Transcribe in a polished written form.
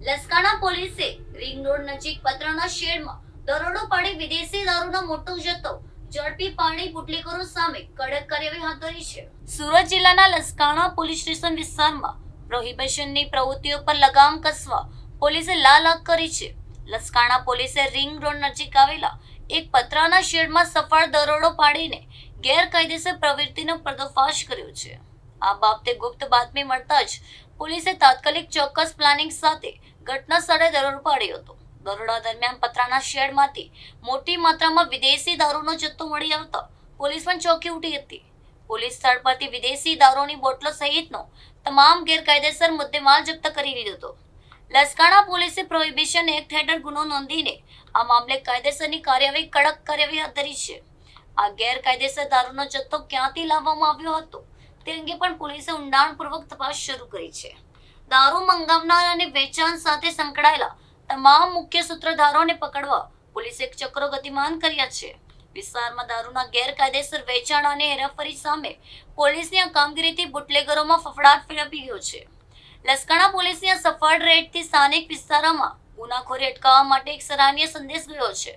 લસકાણા પોલીસે ring road નજીક પતરાના શેડમાં દરોડો પાડી વિદેશી દારૂનો મોટો જથ્થો ઝડપી પાડી બુટલેગરો સામે કડક કાર્યવાહી હાથ ધરી છે. સુરત જિલ્લાના લસકાણા પોલીસ સ્ટેશન વિસ્તારમાં પ્રોહિબિશનની પ્રવૃત્તિઓ પર લગામ કસવા પોલીસે લાલ આંખ કરી છે. લસકાણા પોલીસે રિંગ રોડ નજીક આવેલા એક પતરાના શેડમાં સફળ દરોડો પાડીને ગેરકાયદેસર પ્રવૃત્તિનો પર્દાફાશ કર્યો છે. આ બાબતે ગુપ્ત બાતમી મળતા જ પોલીસે તાત્કાલિક ચોક્કસ પ્લાનિંગ સાથે ઘટના સ્થળે દરોડો પાડ્યો હતો. દરોડા દરમિયાન પતરાના શેડમાંથી મોટી માત્રામાં વિદેશી દારૂનો જથ્થો મળી આવતા પોલીસ પણ ચોંકી ઉઠી હતી. પોલીસ સ્થળ પરથી વિદેશી દારૂની બોટલો સહિતનો તમામ ગેરકાયદેસર મુદ્દેમાલ જપ્ત કરી લીધો હતો. લસકાણા પોલીસે પ્રોહિબિશન એક્ટ હેઠળ ગુનો નોંધીને આ મામલે કાયદેસરની કડક કાર્યવાહી હાથ ધરી છે. આ ગેરકાયદેસર દારૂનો જથ્થો ક્યાંથી લાવવામાં આવ્યો હતો તે અંગે પણ પોલીસે ઊંડાણપૂર્વક તપાસ શરૂ કરી છે. દારૂ મંગાવનાર અને વેચાણ સાથે સંકળાયેલા તમામ મુખ્ય સૂત્રધારોને પકડવા પોલીસે એક ચક્રો ગતિમાન કર્યા છે. વિસ્તારમાં દારૂના ગેરકાયદેસર વેચાણ અને હેરાફેરી સામે પોલીસની આ કામગીરીથી બુટલેગરોમાં ફફડાટ ફેલાવી ગયો છે. લસકાણા પોલીસની આ સફળ રેડથી સ્થાનિક વિસ્તારોમાં ગુનાખોરી અટકાવવા માટે એક સરાહનીય સંદેશ ગયો છે.